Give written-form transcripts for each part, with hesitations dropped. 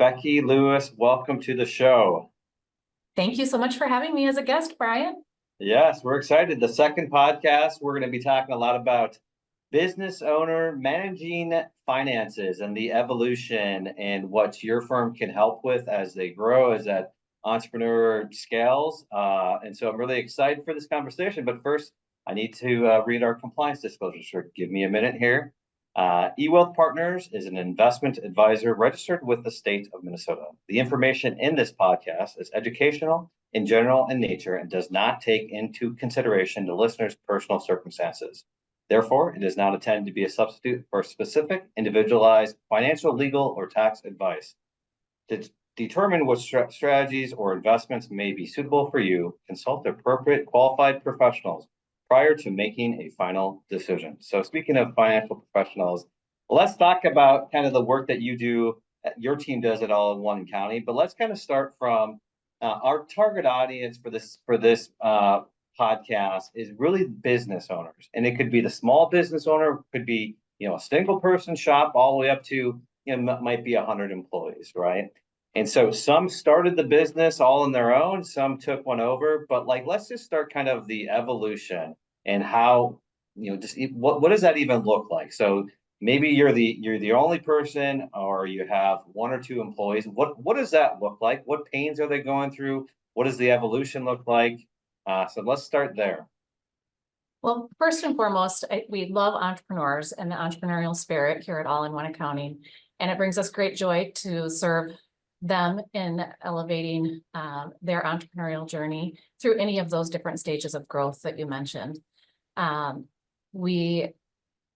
Becky Lewis, welcome to the show. Thank you so much for having me as a guest, Brian. Yes, we're excited. The second podcast, we're going to be talking a lot about business owner managing finances and the evolution and what your firm can help with as they grow, as that entrepreneur scales. And so I'm really excited for this conversation. But first, I need to read our compliance disclosure. So give me a minute here. eWealth Partners is an investment advisor registered with the state of Minnesota. The information in this podcast is educational in general in nature and does not take into consideration the listener's personal circumstances. Therefore, it is not intended to be a substitute for specific, individualized financial, legal, or tax advice. To determine what strategies or investments may be suitable for you, consult appropriate qualified professionals prior to making a final decision. So speaking of financial professionals, let's talk about kind of the work that you do. Your team does it all in one county, but let's kind of start from our target audience for this podcast is really business owners, and it could be the small business owner, could be a single person shop, all the way up to might be 100 employees, right? And so some started the business all on their own, some took one over, but let's just start kind of the evolution and how just what does that even look like? So maybe you're the only person, or you have one or two employees. What does that look like? What pains are they going through? What does the evolution look like? So let's start there. Well, first and foremost, we love entrepreneurs and the entrepreneurial spirit here at All-in-One Accounting, and it brings us great joy to serve them in elevating their entrepreneurial journey through any of those different stages of growth that you mentioned. We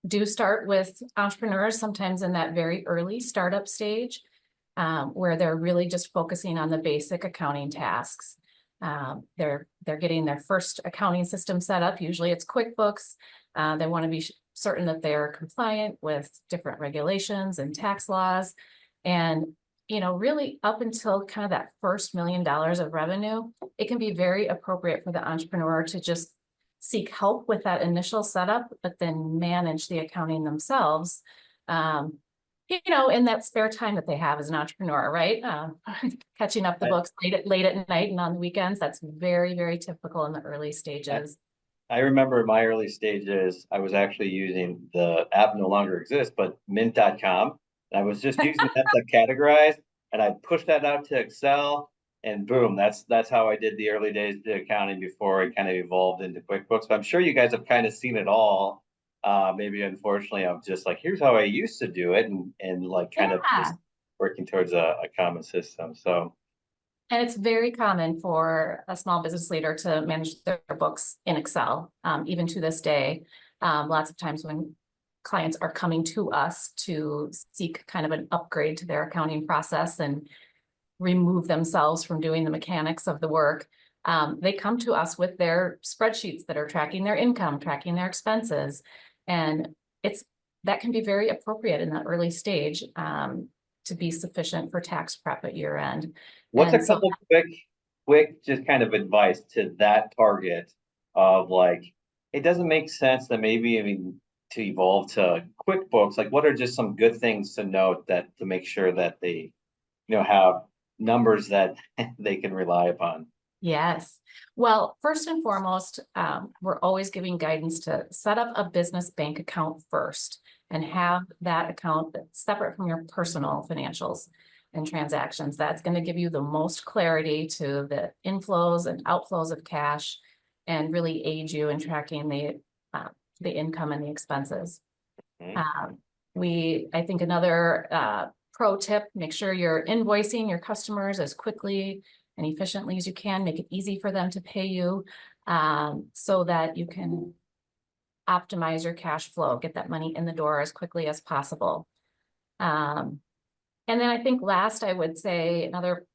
do start with entrepreneurs sometimes in that very early startup stage, where they're really just focusing on the basic accounting tasks. They're getting their first accounting system set up. Usually it's QuickBooks. They want to be certain that they're compliant with different regulations and tax laws. And really up until kind of that first $1 million of revenue, it can be very appropriate for the entrepreneur to just seek help with that initial setup, but then manage the accounting themselves, in that spare time that they have as an entrepreneur, right? Catching up the books late at night and on the weekends. That's very, very typical in the early stages. I remember in my early stages, I was actually using the app, no longer exists, but mint.com. I was just using that to categorize, and I pushed that out to Excel, and boom, that's how I did the early days of accounting before it kind of evolved into QuickBooks. But I'm sure you guys have kind of seen it all. Maybe unfortunately, I'm just like, here's how I used to do it, and kind of just working towards a common system. So. And it's very common for a small business leader to manage their books in Excel, even to this day. Lots of times when clients are coming to us to seek kind of an upgrade to their accounting process and remove themselves from doing the mechanics of the work, they come to us with their spreadsheets that are tracking their income, tracking their expenses. And that can be very appropriate in that early stage to be sufficient for tax prep at year end. What's a couple quick just kind of advice to that target of it doesn't make sense that maybe, to evolve to QuickBooks, what are just some good things to note to make sure that they, have numbers that they can rely upon? Yes. Well, first and foremost, we're always giving guidance to set up a business bank account first and have that account separate from your personal financials and transactions. That's going to give you the most clarity to the inflows and outflows of cash and really aid you in tracking the income and the expenses. I think another pro tip, make sure you're invoicing your customers as quickly and efficiently as you can. Make it easy for them to pay you so that you can optimize your cash flow, get that money in the door as quickly as possible. And then I think last, I would say another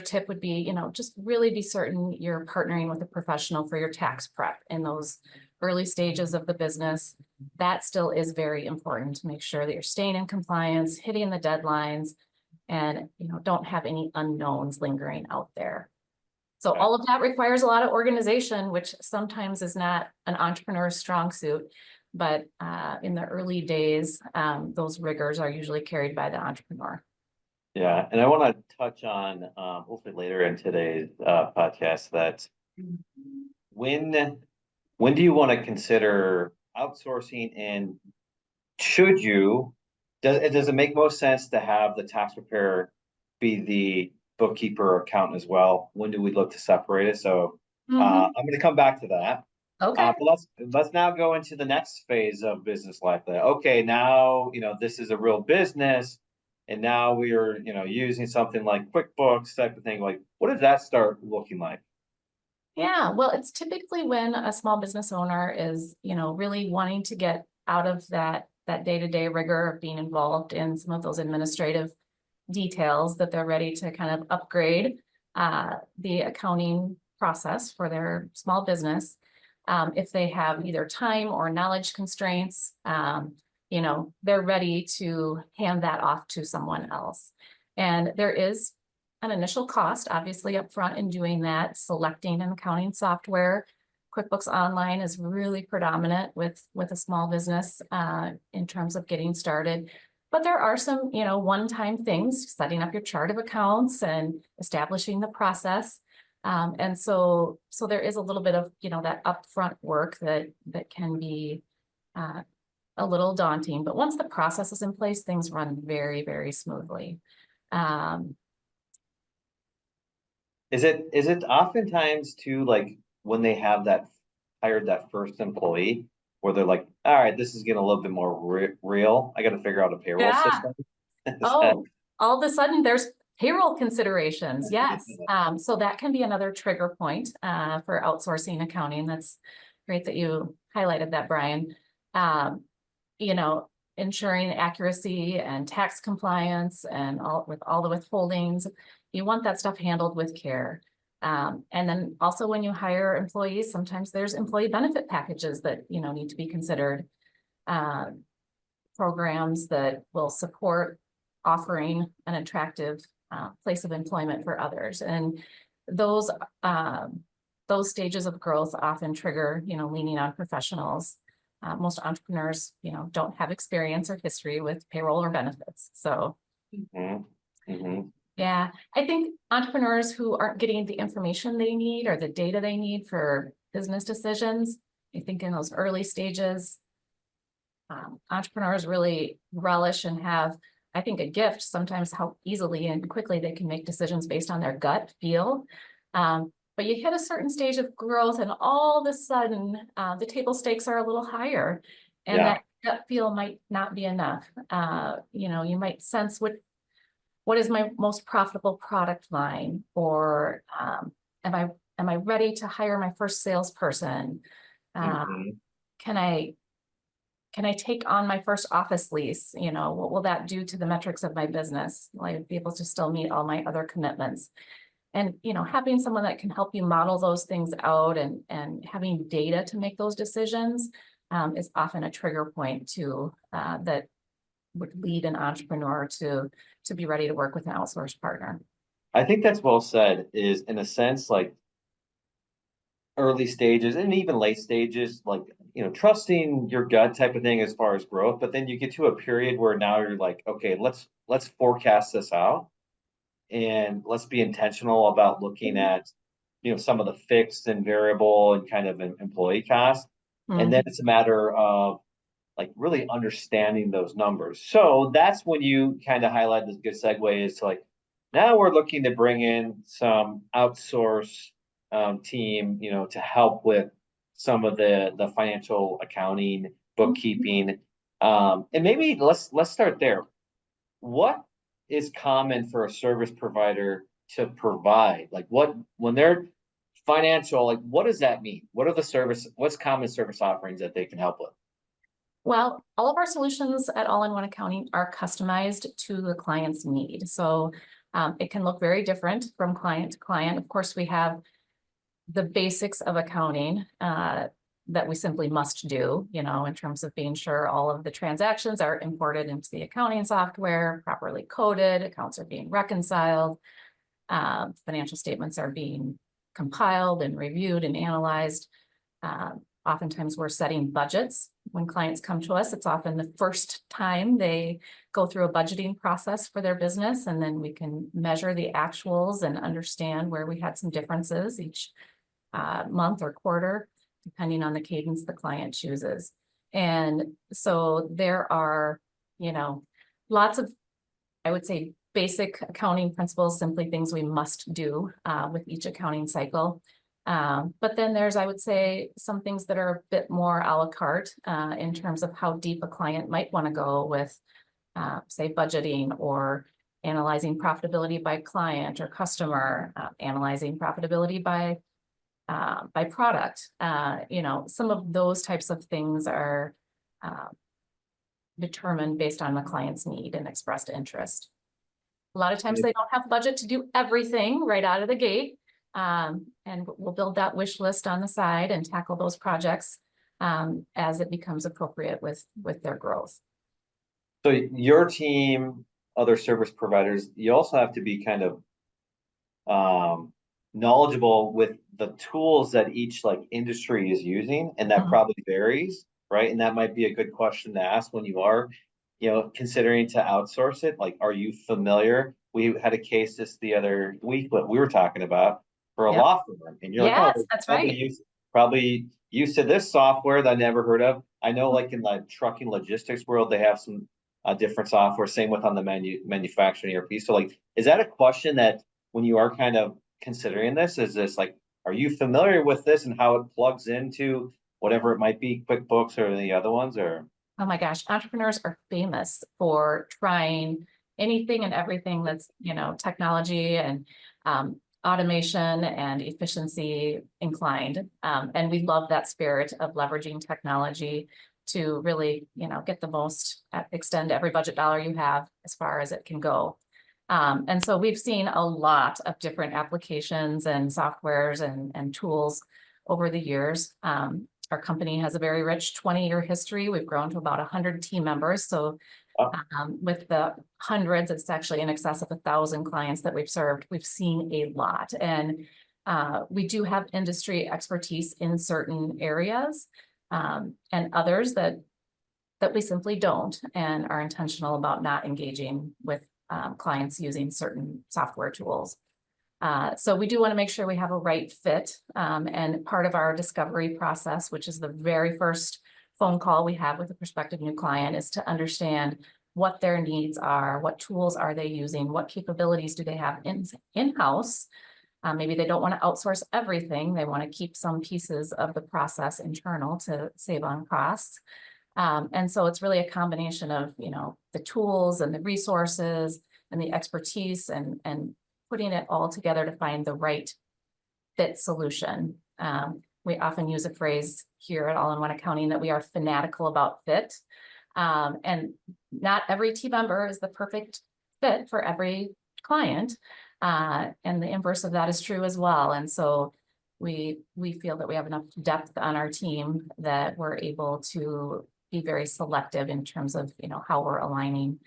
tip would be, just really be certain you're partnering with a professional for your tax prep in those early stages of the business. That still is very important to make sure that you're staying in compliance, hitting the deadlines, and don't have any unknowns lingering out there. So all of that requires a lot of organization, which sometimes is not an entrepreneur's strong suit, but in the early days, those rigors are usually carried by the entrepreneur. Yeah, and I want to touch on hopefully later in today's podcast that when when do you want to consider outsourcing, and should you, does it make most sense to have the tax preparer be the bookkeeper or accountant as well? When do we look to separate it? So Mhm. I'm going to come back to that. Okay. But let's now go into the next phase of business life. That okay, now this is a real business, and now we are using something like QuickBooks type of thing. Like, what does that start looking like? Yeah, well, it's typically when a small business owner is, really wanting to get out of that day-to-day rigor of being involved in some of those administrative details, that they're ready to kind of upgrade the accounting process for their small business. If they have either time or knowledge constraints, they're ready to hand that off to someone else. And there is an initial cost, obviously, upfront in doing that, selecting an accounting software. QuickBooks Online is really predominant with a small business in terms of getting started. But there are some, one-time things, setting up your chart of accounts and establishing the process. And so there is a little bit of, that upfront work that can be a little daunting. But once the process is in place, things run very, very smoothly. Um, Is it oftentimes too, like, when they have that hired that first employee, where they're like, all right, this is getting a little bit more real. I got to figure out a payroll yeah. system. Is that- Oh, all of a sudden there's payroll considerations. Yes. So that can be another trigger point for outsourcing accounting. That's great that you highlighted that, Brian. Um, you know, ensuring accuracy and tax compliance and with all the withholdings. You want that stuff handled with care. And then also when you hire employees, sometimes there's employee benefit packages that, need to be considered. Um, Programs that will support offering an attractive place of employment for others. And those those stages of growth often trigger, leaning on professionals. Most entrepreneurs, don't have experience or history with payroll or benefits. So Mhm, mhm. yeah, I think entrepreneurs who aren't getting the information they need or the data they need for business decisions, I think in those early stages, entrepreneurs really relish and have, I think, a gift sometimes how easily and quickly they can make decisions based on their gut feel. But you hit a certain stage of growth and all of a sudden the table stakes are a little higher, and Yeah. that gut feel might not be enough. You might sense what is my most profitable product line, or am I ready to hire my first salesperson? Uh, Mhm. can I take on my first office lease? What will that do to the metrics of my business? Will I be able to still meet all my other commitments? And, having someone that can help you model those things out and having data to make those decisions is often a trigger point to that would lead an entrepreneur to be ready to work with an outsourced partner. I think that's well said. Is in a sense like early stages and even late stages, like trusting your gut type of thing as far as growth. But then you get to a period where now you're like, okay, let's forecast this out, and let's be intentional about looking at some of the fixed and variable and kind of employee costs. And then Mhm. it's a matter of like really understanding those numbers. So that's when you kind of highlight this good segue is to like, now we're looking to bring in some outsource team, to help with some of the financial accounting, bookkeeping, and maybe let's start there. What is common for a service provider to provide? Like, what when they're financial, like, what does that mean? What's common service offerings that they can help with? Well, all of our solutions at All-in-One Accounting are customized to the client's need. So it can look very different from client to client. Of course, we have the basics of accounting that we simply must do, in terms of being sure all of the transactions are imported into the accounting software, properly coded, accounts are being reconciled, financial statements are being compiled and reviewed and analyzed. Oftentimes we're setting budgets. When clients come to us, it's often the first time they go through a budgeting process for their business, and then we can measure the actuals and understand where we had some differences each month or quarter, depending on the cadence the client chooses. And so there are, lots of, I would say, basic accounting principles, simply things we must do with each accounting cycle. But then there's, I would say, some things that are a bit more a la carte in terms of how deep a client might want to go with, say, budgeting or analyzing profitability by client or customer, analyzing profitability by product. Some of those types of things are determined based on the client's need and expressed interest. A lot of times they don't have budget to do everything right out of the gate. And we'll build that wish list on the side and tackle those projects as it becomes appropriate with their growth. So your team, other service providers, you also have to be kind of knowledgeable with the tools that each industry is using, and that probably varies, right? And that might be a good question to ask when you are, considering to outsource it. Like, are you familiar? We had a case the other week, what we were talking about for a law firm, and you're like, oh, that's probably used to this software that I never heard of. I know, in the trucking logistics world, they have some different software. Same with on the manufacturing ERP. So, is that a question that when you are kind of considering this, is this are you familiar with this and how it plugs into whatever it might be, QuickBooks or the other ones? Or oh my gosh, entrepreneurs are famous for trying anything and everything that's technology and automation and efficiency inclined, and we love that spirit of leveraging technology to really get the most, extend every budget dollar you have as far as it can go. And so we've seen a lot of different applications and softwares and tools over the years. Our company has a very rich 20-year history. We've grown to about 100 team members. So with the hundreds, it's actually in excess of 1,000 clients that we've served. We've seen a lot. And we do have industry expertise in certain areas and others that we simply don't, and are intentional about not engaging with clients using certain software tools. So we do want to make sure we have a right fit. And part of our discovery process, which is the very first phone call we have with a prospective new client, is to understand what their needs are, what tools are they using, what capabilities do they have in-house. Maybe they don't want to outsource everything. They want to keep some pieces of the process internal to save on costs. And so it's really a combination of, the tools and the resources and the expertise and putting it all together to find the right fit solution. We often use a phrase here at All-in-One Accounting that we are fanatical about fit. And not every team member is the perfect fit for every client. And the inverse of that is true as well. And so we feel that we have enough depth on our team that we're able to be very selective in terms of, how we're aligning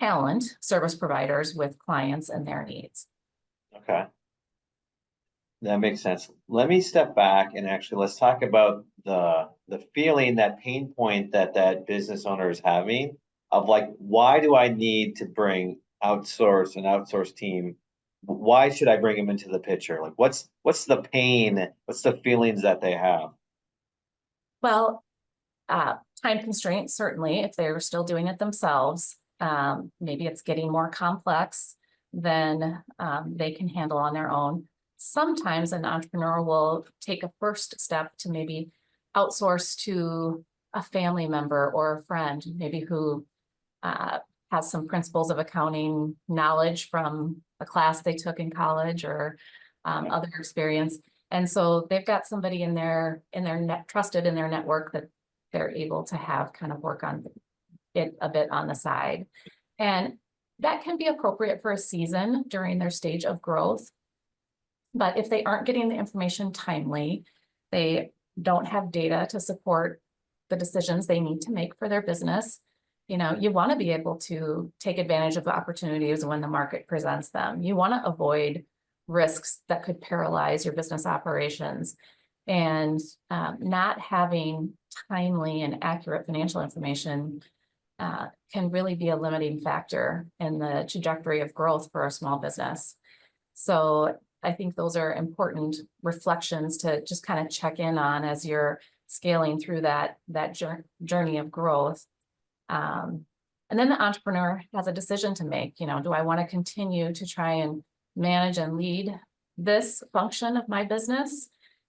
talent, service providers with clients and their needs. Okay. That makes sense. Let me step back and actually let's talk about the feeling, that pain point that business owner is having of why do I need to bring an outsource team? Why should I bring them into the picture? What's the pain? What's the feelings that they have? Well, time constraints, certainly, if they were still doing it themselves. Maybe it's getting more complex than they can handle on their own. Sometimes an entrepreneur will take a first step to maybe outsource to a family member or a friend, maybe who has some principles of accounting knowledge from a class they took in college or other experience. And so they've got somebody in their trusted in their network that they're able to have kind of work on it a bit on the side. And that can be appropriate for a season during their stage of growth. But if they aren't getting the information timely, they don't have data to support the decisions they need to make for their business, you want to be able to take advantage of the opportunities when the market presents them. You want to avoid risks that could paralyze your business operations. And not having timely and accurate financial information can really be a limiting factor in the trajectory of growth for a small business. So I think those are important reflections to just kind of check in on as you're scaling through that journey of growth. And then the entrepreneur has a decision to make. Do I want to continue to try and manage and lead this function of my business,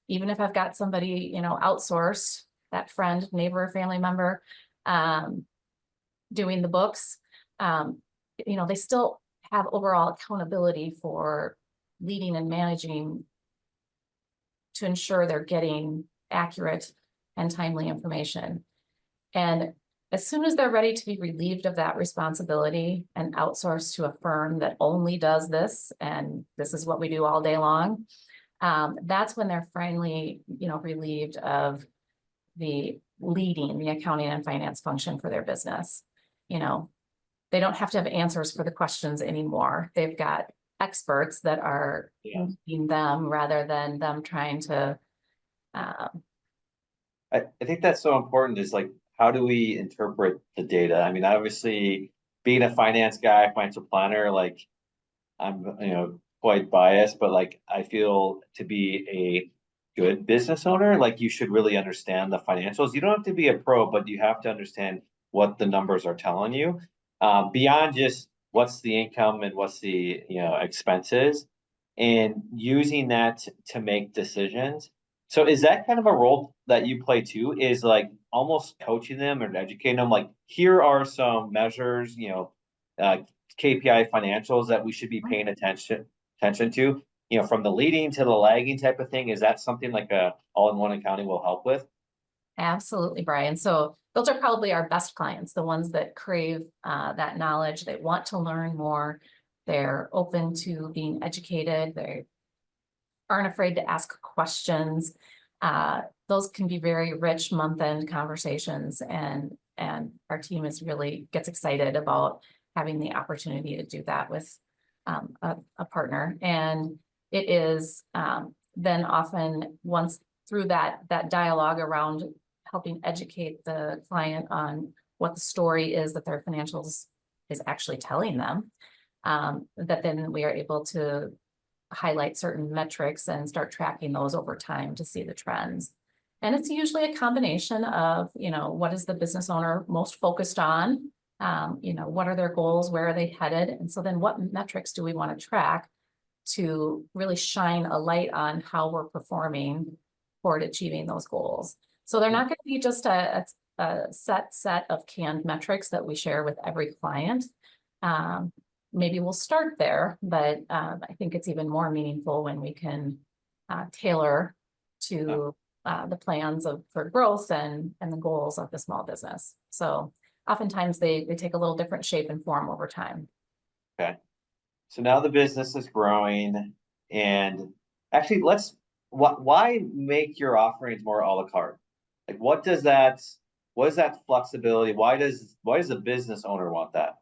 even if I've got somebody, outsourced, that friend, neighbor, family member, doing the books? They still have overall accountability for leading and managing to ensure they're getting accurate and timely information. And as soon as they're ready to be relieved of that responsibility and outsourced to a firm that only does this, and this is what we do all day long, that's when they're finally, relieved of the leading the accounting and finance function for their business. They don't have to have answers for the questions anymore. They've got experts that are leading them rather than them trying to. I think that's so important, is like, how do we interpret the data? I mean, obviously, being a finance guy, financial planner, like, I'm, quite biased, but like, I feel to be a good business owner, like, you should really understand the financials. You don't have to be a pro, but you have to understand what the numbers are telling you, beyond just what's the income and what's the, expenses, and using that to make decisions. So is that kind of a role that you play too, is like almost coaching them or educating them? Like, here are some measures, uh, KPI financials that we should be paying attention to, from the leading to the lagging type of thing. Is that something like a all-in-one accounting will help with? Absolutely, Brian. So those are probably our best clients, the ones that crave that knowledge. They want to learn more. They're open to being educated. They aren't afraid to ask questions. Those can be very rich month-end conversations, and our team gets excited about having the opportunity to do that with a partner. And it is then often, once through that dialogue around helping educate the client on what the story is that their financials is actually telling them, that then we are able to highlight certain metrics and start tracking those over time to see the trends. And it's usually a combination of, what is the business owner most focused on? What are their goals? Where are they headed? And so then what metrics do we want to track to really shine a light on how we're performing toward achieving those goals? So they're not going to be just a set of canned metrics that we share with every client. Maybe we'll start there, but I think it's even more meaningful when we can tailor to the plans for growth and the goals of the small business. So oftentimes they take a little different shape and form over time. Okay. So now the business is growing, and actually, why make your offerings more a la carte? Like, what is that flexibility? Why does the business owner want that?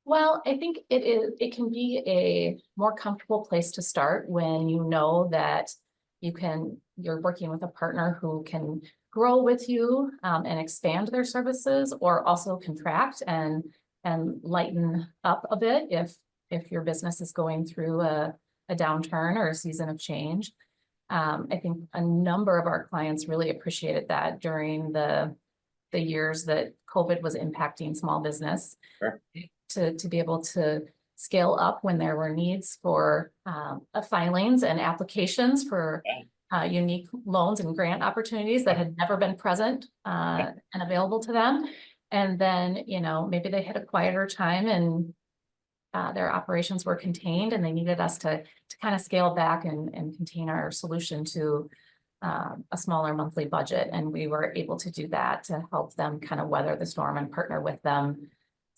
Well, I think it can be a more comfortable place to start when you know that you're working with a partner who can grow with you and expand their services, or also contract and lighten up a bit if your business is going through a downturn or a season of change. I think a number of our clients really appreciated that during the years that COVID was impacting small business. Sure. To be able to scale up when there were needs for filings and applications for unique loans and grant opportunities that had never been present and available to them. And then, maybe they had a quieter time and their operations were contained, and they needed us to kind of scale back and contain our solution to a smaller monthly budget. And we were able to do that to help them kind of weather the storm and partner with them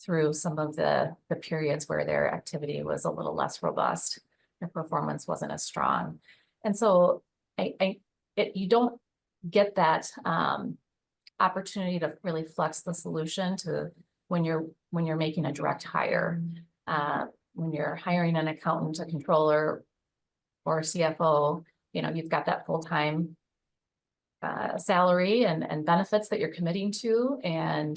through some of the periods where their activity was a little less robust, their performance wasn't as strong. And so you don't get that opportunity to really flex the solution to when you're making a direct hire. When you're hiring an accountant, a controller, or a CFO, you've got that full-time salary and benefits that you're committing to, and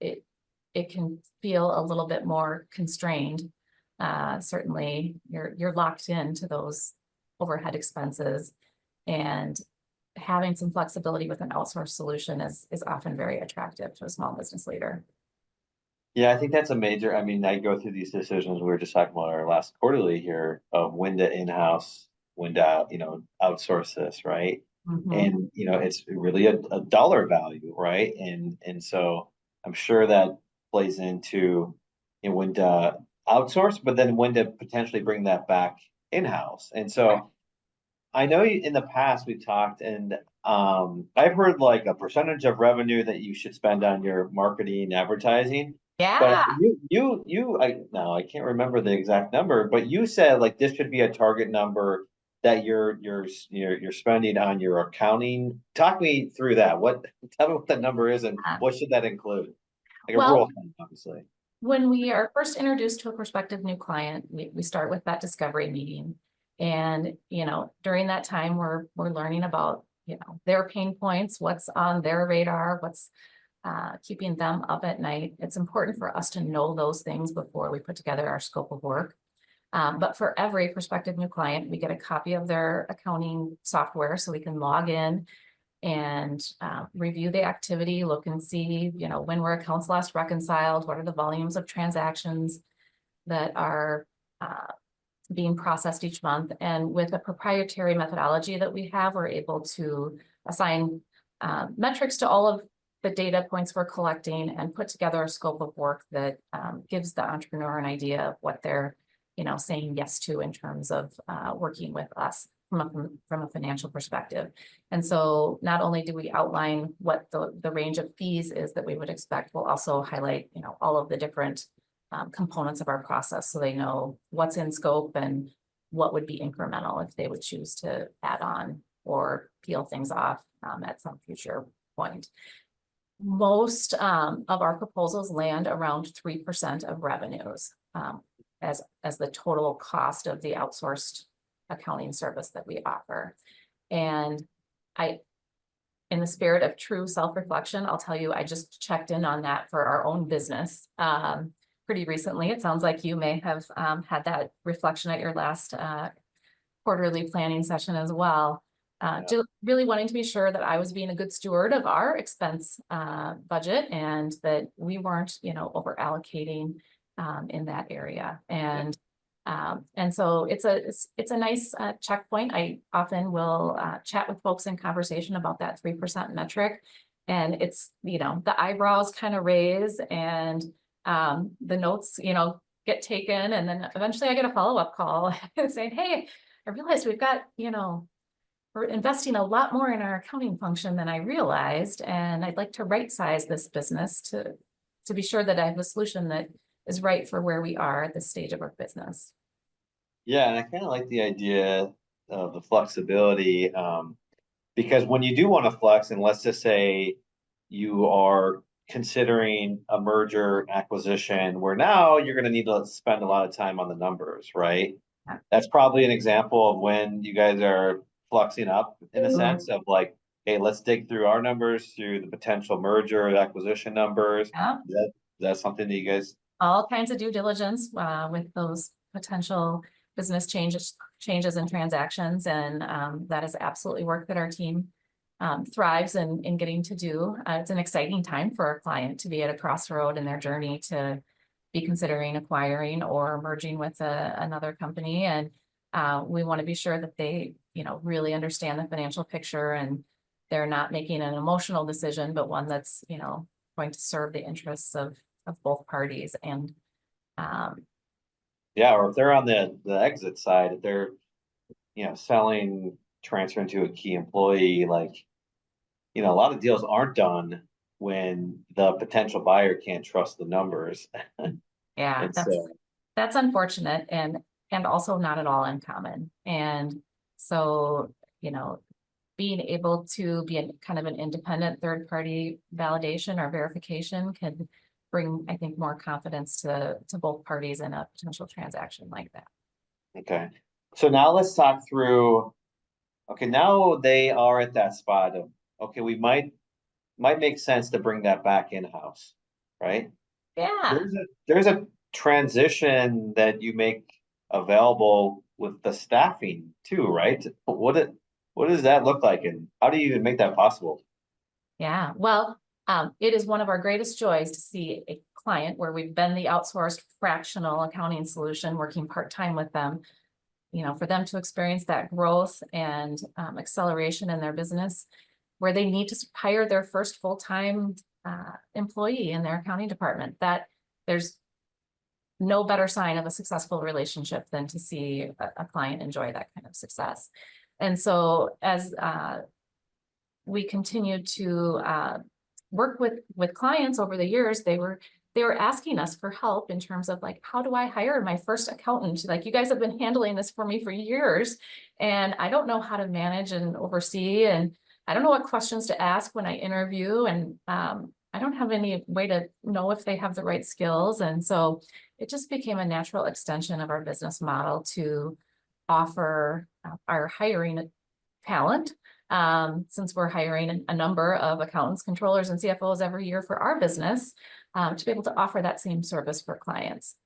it can feel a little bit more constrained. Certainly you're locked into those overhead expenses, and having some flexibility with an outsourced solution is often very attractive to a small business leader. Yeah, I think that's a major, I mean, I go through these decisions. We were just talking about our last quarterly here of when to in-house, when to, outsource this, right? Mhm. And, it's really a dollar value, right? And so I'm sure that plays into, when to outsource, but then when to potentially bring that back in-house. And so I know in the past we've talked, and I've heard like a percentage of revenue that you should spend on your marketing and advertising. But Yeah. I can't remember the exact number, but you said like this should be a target number that you're spending on your accounting. Talk me through that. Tell me what that number is and what should that include? Like a rule Well, of thumb, obviously. when we are first introduced to a prospective new client, we start with that discovery meeting. And, during that time, we're learning about, their pain points, what's on their radar, what's keeping them up at night. It's important for us to know those things before we put together our scope of work. But for every prospective new client, we get a copy of their accounting software so we can log in and review the activity, look and see, when were accounts last reconciled, what are the volumes of transactions that are being processed each month. And with a proprietary methodology that we have, we're able to assign metrics to all of the data points we're collecting and put together a scope of work that gives the entrepreneur an idea of what they're, saying yes to in terms of working with us from a financial perspective. And so not only do we outline what the range of fees is that we would expect, we'll also highlight, all of the different components of our process so they know what's in scope and what would be incremental if they would choose to add on or peel things off at some future point. Most of our proposals land around 3% of revenues as the total cost of the outsourced accounting service that we offer. And in the spirit of true self-reflection, I'll tell you, I just checked in on that for our own business pretty recently. It sounds like you may have had that reflection at your last quarterly planning session as well. Just really wanting to be sure that I was being a good steward of our expense budget and that we weren't, over allocating in that area. And so it's a nice checkpoint. I often will chat with folks in conversation about that 3% metric, and it's, the eyebrows kind of raise and the notes, get taken, and then eventually I get a follow-up call saying, hey, I realized we've got, we're investing a lot more in our accounting function than I realized, and I'd like to right-size this business to be sure that I have a solution that is right for where we are at this stage of our business. Yeah, and I kind of like the idea of the flexibility, because when you do want to flex, and let's just say you are considering a merger acquisition where now you're going to need to spend a lot of time on the numbers, right? Yeah. That's probably an example of when you guys are fluxing up in a sense of like, hey, let's dig through our numbers, through the potential merger acquisition numbers. Yeah. That's something that you guys. All kinds of due diligence with those potential business changes and transactions, and that is absolutely work that our team thrives in getting to do. It's an exciting time for our client to be at a crossroad in their journey to be considering acquiring or merging with another company, and we want to be sure that they, really understand the financial picture and they're not making an emotional decision, but one that's, going to serve the interests of both parties. And Yeah, or if they're on the exit side, if they're, selling, transferring to a key employee, like, a lot of deals aren't done when the potential buyer can't trust the numbers. yeah, And so, that's unfortunate and also not at all uncommon. And so, being able to be kind of an independent third party validation or verification can bring, I think, more confidence to both parties in a potential transaction like that. okay. So now let's talk through Okay, now they are at that spot of, okay, we might make sense to bring that back in-house, right? Yeah. There's a transition that you make available with the staffing too, right? What does that look like, and how do you even make that possible? Yeah, well, it is one of our greatest joys to see a client where we've been the outsourced fractional accounting solution, working part-time with them. You know, for them to experience that growth and acceleration in their business, where they need to hire their first full-time employee in their accounting department. That there's no better sign of a successful relationship than to see a client enjoy that kind of success. And so as we continued to work with clients over the years, they were asking us for help in terms of like, how do I hire my first accountant? Like, you guys have been handling this for me for years, and I don't know how to manage and oversee, and I don't know what questions to ask when I interview, and I don't have any way to know if they have the right skills. And so it just became a natural extension of our business model to offer our hiring talent, since we're hiring a number of accountants, controllers, and CFOs every year for our business, to be able to offer that same service for clients.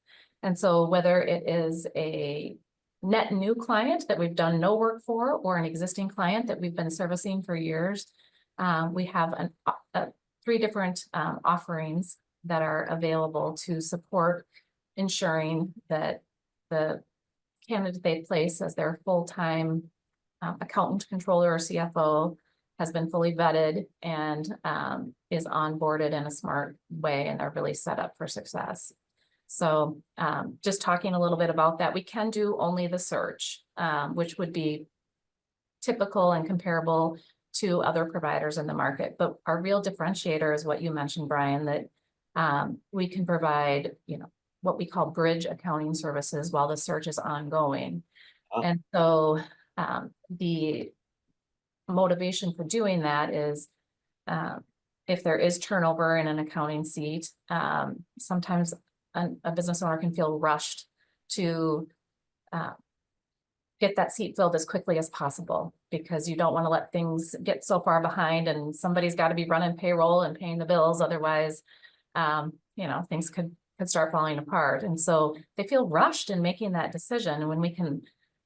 And so whether it is a net new client that we've done no work for, or an existing client that we've been servicing for years, we have three different offerings that are available to support ensuring that the candidate they place as their full-time accountant, controller, or CFO has been fully vetted and is onboarded in a smart way, and they're really set up for success. So just talking a little bit about that, we can do only the search, which would be typical and comparable to other providers in the market. But our real differentiator is what you mentioned, Brian, that we can provide, you know, what we call bridge accounting services while the search is ongoing. And so the motivation for doing that is if there is turnover in an accounting seat, sometimes a business owner can feel rushed to get that seat filled as quickly as possible, because you don't want to let things get so far behind, and somebody's got to be running payroll and paying the bills. Otherwise, you know, things could start falling apart. And so they feel rushed in making that decision. And when we can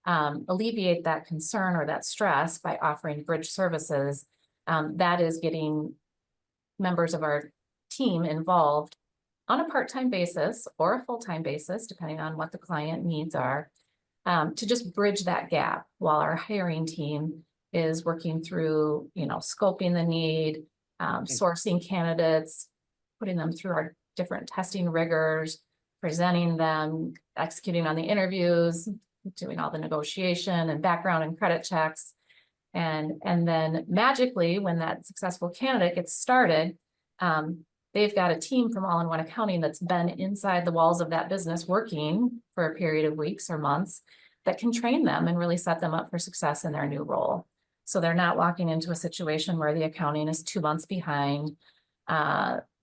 alleviate that concern or that stress by offering bridge services, that is getting members of our team involved on a part-time basis or a full-time basis, depending on what the client needs are, to just bridge that gap while our hiring team is working through, you know, scoping the need, sourcing candidates, putting them through our different testing rigors, presenting them, executing on the interviews, doing all the negotiation and background and credit checks. And then magically, when that successful candidate gets started, they've got a team from All-in-One Accounting that's been inside the walls of that business working for a period of weeks or months that can train them and really set them up for success in their new role. So they're not walking into a situation where the accounting is 2 months behind.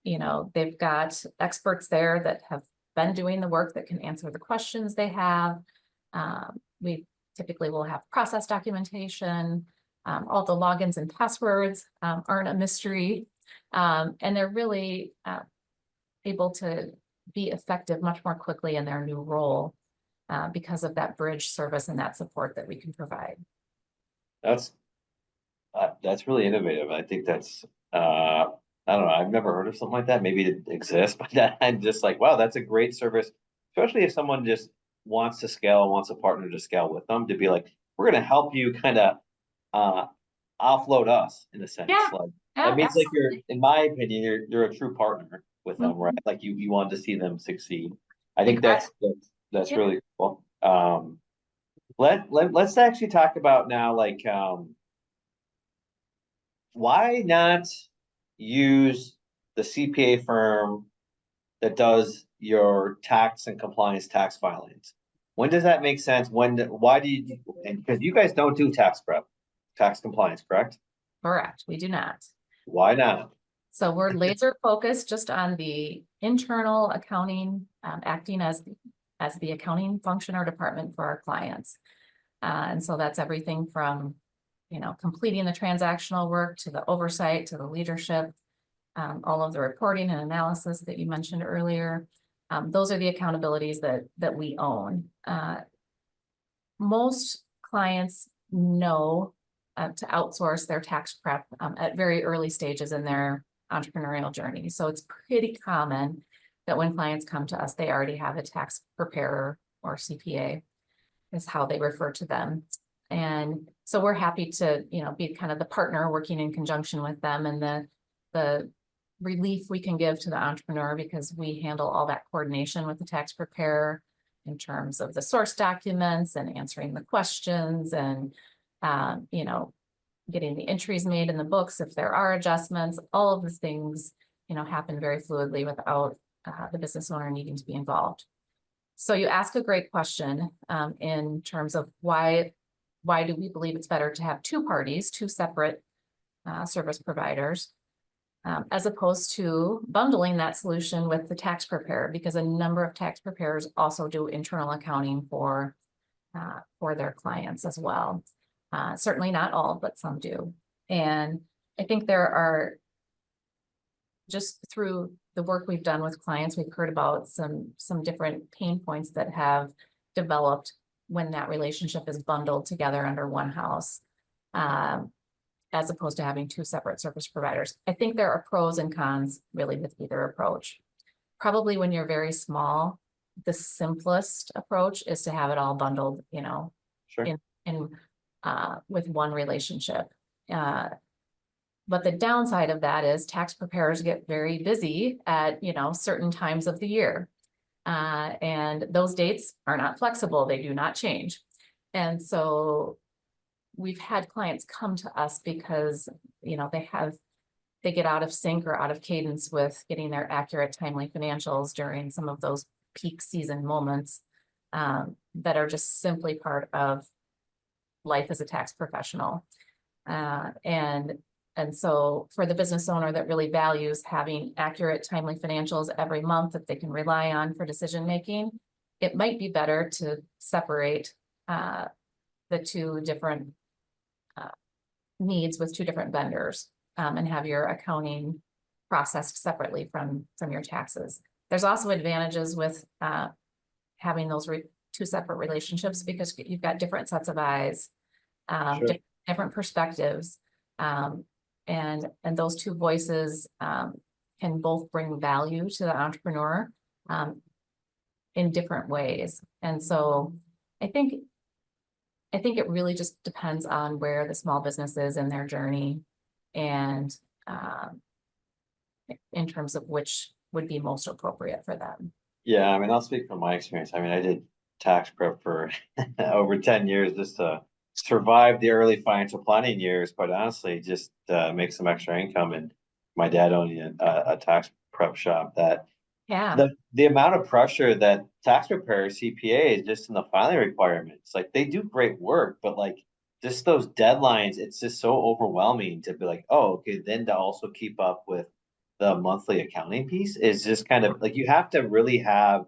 You know, they've got experts there that have been doing the work that can answer the questions they have. We typically will have process documentation. All the logins and passwords aren't a mystery. And they're really able to be effective much more quickly in their new role because of that bridge service and that support that we can provide. That's really innovative. I think that's I don't know. I've never heard of something like that. Maybe it exists, but I'm just like, wow, that's a great service, especially if someone just wants to scale, wants a partner to scale with them, to be like, we're going to help you kind of offload us in a sense. Yeah, Like yeah, that means like absolutely. in my opinion, you're a true partner with them, right? Like you want to see them succeed. I think Exactly. that's Yeah. really cool. Let's actually talk about now, like why not use the CPA firm that does your tax and compliance tax filings? When does that make sense? Why do you, and because you guys don't do tax prep, tax compliance, correct? Correct. We do not. Why not? So we're laser focused just on the internal accounting, acting as the accounting function or department for our clients. And so that's everything from completing the transactional work to the oversight, to the leadership, all of the reporting and analysis that you mentioned earlier. Those are the accountabilities that we own. Most clients know to outsource their tax prep at very early stages in their entrepreneurial journey. So it's pretty common that when clients come to us, they already have a tax preparer or CPA is how they refer to them. And so we're happy to, be kind of the partner working in conjunction with them, and the relief we can give to the entrepreneur, because we handle all that coordination with the tax preparer in terms of the source documents and answering the questions and, getting the entries made in the books if there are adjustments. All of the things, happen very fluidly without the business owner needing to be involved. So you ask a great question in terms of why do we believe it's better to have two parties, two separate service providers, as opposed to bundling that solution with the tax preparer, because a number of tax preparers also do internal accounting for their clients as well. Certainly not all, but some do. And I think there are, just through the work we've done with clients, we've heard about some different pain points that have developed when that relationship is bundled together under one house, as opposed to having two separate service providers. I think there are pros and cons really with either approach. Probably when you're very small, the simplest approach is to have it all bundled, Sure. in with one relationship. But the downside of that is tax preparers get very busy at, certain times of the year. And those dates are not flexible. They do not change. And so we've had clients come to us because, they get out of sync or out of cadence with getting their accurate, timely financials during some of those peak season moments that are just simply part of life as a tax professional. And so for the business owner that really values having accurate, timely financials every month that they can rely on for decision-making, it might be better to separate the two different needs with two different vendors and have your accounting processed separately from your taxes. There's also advantages with having those two separate relationships, because you've got different sets of eyes, Sure. different perspectives. And those two voices can both bring value to the entrepreneur in different ways. And so I think it really just depends on where the small business is in their journey, and in terms of which would be most appropriate for them. Yeah, I mean, I'll speak from my experience. I mean, I did tax prep for over 10 years just to survive the early financial planning years, but honestly, just make some extra income. And my dad owned a tax prep shop. That the amount of pressure that tax preparers, CPAs, just in the filing requirements, like they do great work, but like just those deadlines, it's just so overwhelming to be like, oh, okay, then to also keep up with the monthly accounting piece is just kind of like, you have to really have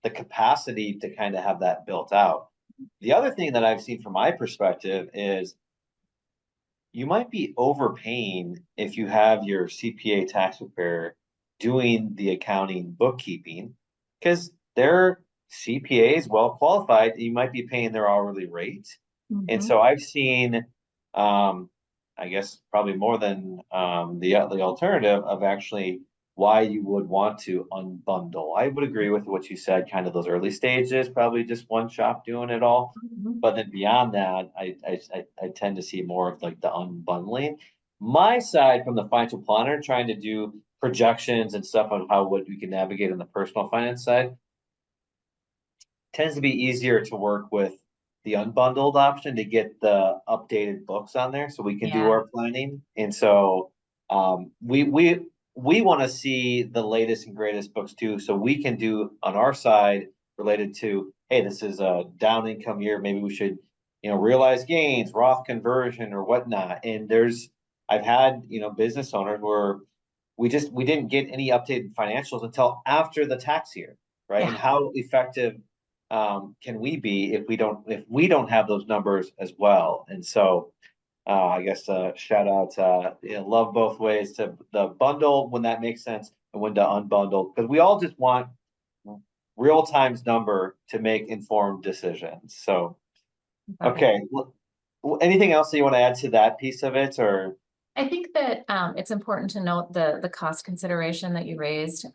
the capacity to kind of have that built out. The other thing that I've seen from my perspective is you might be overpaying if you have your CPA tax preparer doing the accounting bookkeeping, because their CPA is well qualified. You might be paying their hourly rate. And so I've seen, I guess probably more than the alternative of actually why you would want to unbundle. I would agree with what you said, kind of those early stages, probably just one shop doing it all. But then beyond that, I tend to see more of like the unbundling. My side from the financial planner, trying to do projections and stuff on what we can navigate on the personal finance side, tends to be easier to work with the unbundled option to get the updated books on there so we can do our planning. And so we want to see the latest and greatest books too, so we can do on our side related to, hey, this is a down income year, maybe we should, realize gains, Roth conversion or whatnot. And I've had, business owners where we didn't get any updated financials until after the tax year, right? And how effective can we be if we don't have those numbers as well? And so I guess shout out, love both ways to the bundle when that makes sense and when to unbundle, because we all just want real time's number to make informed decisions. So, Right. okay. Anything else that you want to add to that piece of it, or? I think that it's important to note the cost consideration that you raised.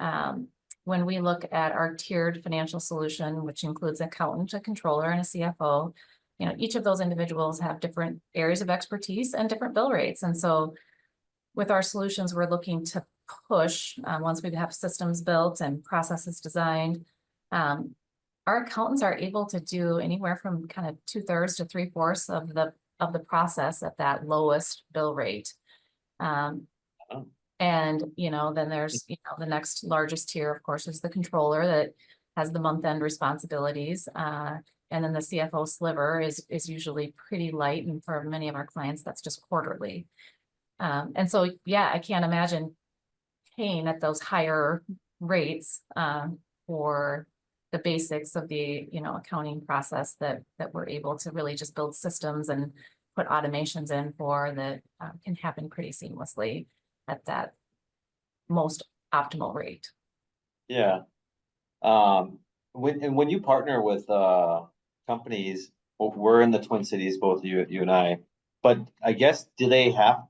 When we look at our tiered financial solution, which includes an accountant, a controller, and a CFO, each of those individuals have different areas of expertise and different bill rates. And so with our solutions, we're looking to push, once we have systems built and processes designed, our accountants are able to do anywhere from kind of 2/3 to 3/4 of the process at that lowest bill rate. Um, Oh, and, then there's, the next largest tier, of course, is the controller that has the month-end responsibilities. And then the CFO sliver is usually pretty light. And for many of our clients, that's just quarterly. And so, yeah, I can't imagine paying at those higher rates, for the basics of the, accounting process that we're able to really just build systems and put automations in for that, can happen pretty seamlessly at that most optimal rate. yeah. When you partner with companies, we're in the Twin Cities, both you and I. But I guess do they have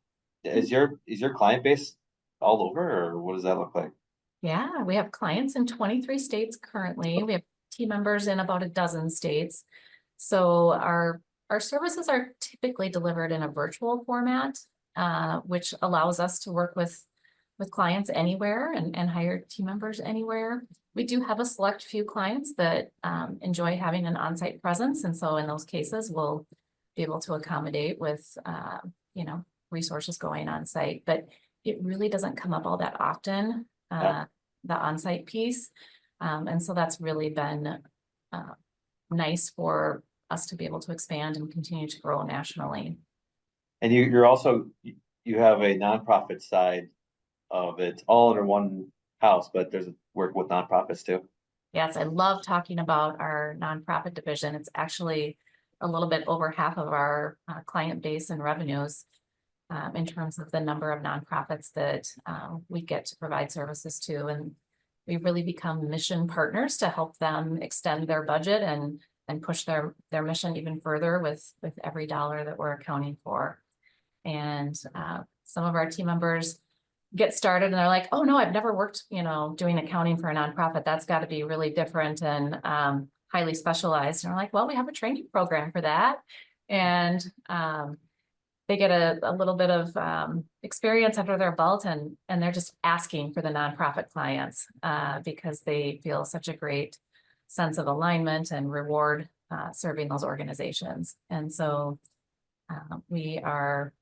is your client base all over, or what does that look like? Yeah, we have clients in 23 states currently. We have team members in about a dozen states. So our services are typically delivered in a virtual format, which allows us to work with clients anywhere and hire team members anywhere. We do have a select few clients that enjoy having an on-site presence. And so in those cases, we'll be able to accommodate with, resources going on site. But it really doesn't come up all that often, Yeah. the on-site piece. And so that's really been nice for us to be able to expand and continue to grow nationally. And you're also you have a nonprofit side of it all under one house, but there's work with nonprofits too. Yes, I love talking about our nonprofit division. It's actually a little bit over half of our client base and revenues, in terms of the number of nonprofits that we get to provide services to. And we really become mission partners to help them extend their budget and push their mission even further with every dollar that we're accounting for. And some of our team members get started and they're like, oh no, I've never worked, doing accounting for a nonprofit. That's got to be really different and highly specialized. And we're like, well, we have a training program for that. And they get a little bit of experience under their belt and they're just asking for the nonprofit clients because they feel such a great sense of alignment and reward serving those organizations. And so we are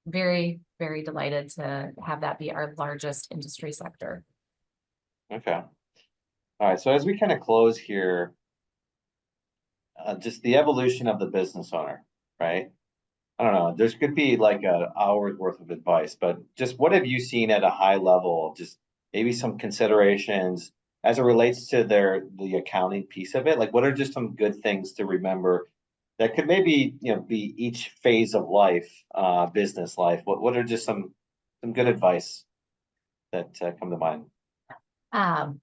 very, very delighted to have that be our largest industry sector. Okay. All right. So as we kind of close here, just the evolution of the business owner, right? I don't know. There's could be like an hour's worth of advice, but just what have you seen at a high level? Just maybe some considerations as it relates to the accounting piece of it. Like, what are just some good things to remember that could maybe be each phase of life, business life? What are just some good advice that come to mind? Um,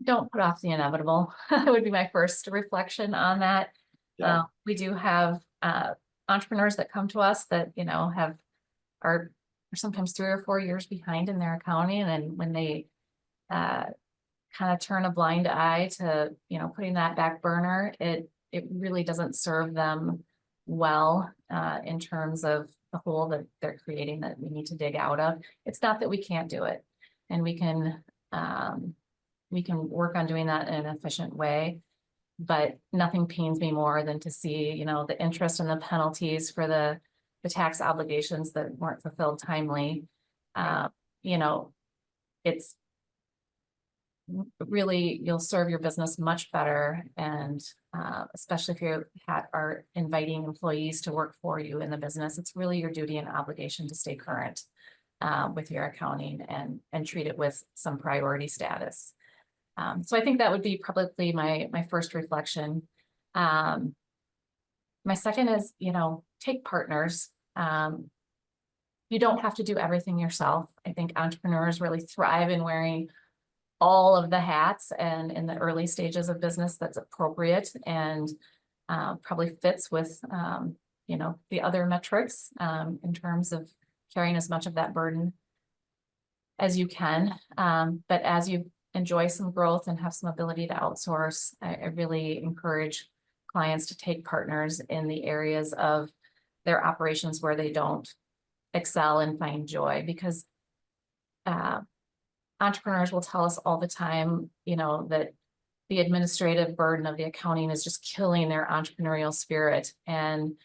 don't put off the inevitable. That would be my first reflection on that. Yeah. We do have entrepreneurs that come to us that are sometimes 3 or 4 years behind in their accounting, and when they kind of turn a blind eye to putting that back burner, it really doesn't serve them well in terms of the hole that they're creating that we need to dig out of. It's not that we can't do it, and we can work on doing that in an efficient way. But nothing pains me more than to see, the interest and the penalties for the tax obligations that weren't fulfilled timely. It's really, you'll serve your business much better. And especially if you are inviting employees to work for you in the business, it's really your duty and obligation to stay current with your accounting and treat it with some priority status. So I think that would be probably my first reflection. My second is, take partners. You don't have to do everything yourself. I think entrepreneurs really thrive in wearing all of the hats, and in the early stages of business, that's appropriate and probably fits with, the other metrics in terms of carrying as much of that burden as you can. But as you enjoy some growth and have some ability to outsource, I really encourage clients to take partners in the areas of their operations where they don't excel and find joy, because entrepreneurs will tell us all the time, that the administrative burden of the accounting is just killing their entrepreneurial spirit. And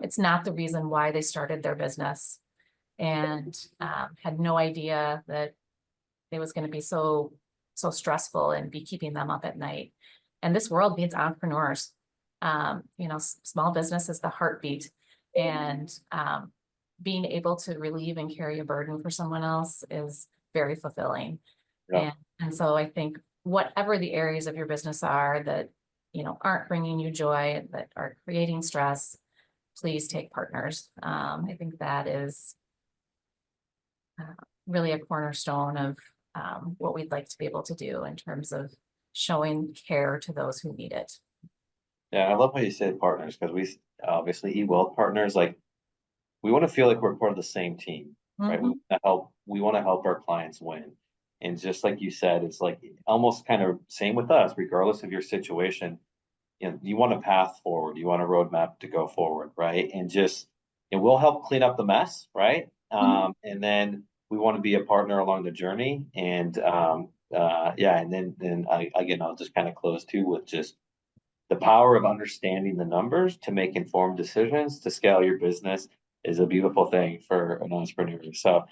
it's not the reason why they started their business, and had no idea that it was going to be so stressful and be keeping them up at night. And this world needs entrepreneurs. Small business is the heartbeat, and being able to relieve and carry a burden for someone else is very fulfilling. Yeah. And so I think whatever the areas of your business are that, aren't bringing you joy, that are creating stress, please take partners. I think that is really a cornerstone of what we'd like to be able to do in terms of showing care to those who need it. Yeah, I love how you say partners, because we obviously eWealth partners, like, we want to feel like we're part of the same team, right? Mhm. We want to help our clients win. And just like you said, it's like almost kind of same with us, regardless of your situation. You want a path forward, you want a roadmap to go forward, right? And we'll help clean up the mess, right? And then we want to be a partner along the journey. And and then again, I'll just kind of close too with just the power of understanding the numbers to make informed decisions to scale your business is a beautiful thing for an entrepreneur. So,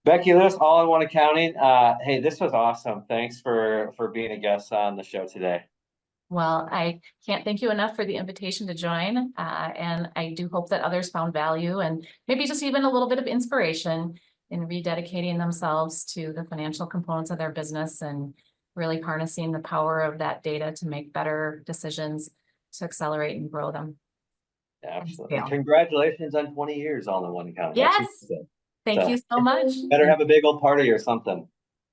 Becky Lewis, All in One Accounting. Hey, this was awesome. Thanks for being a guest on the show today. Well, I can't thank you enough for the invitation to join. And I do hope that others found value and maybe just even a little bit of inspiration in rededicating themselves to the financial components of their business and really harnessing the power of that data to make better decisions to accelerate and grow them. Absolutely. Congratulations on 20 years All in One Accounting. Yes. Thank you so much. Better have a big old party or something.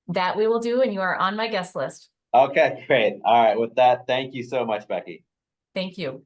That we will do, and you are on my guest list. Okay, great. All right. With that, thank you so much, Becky. Thank you.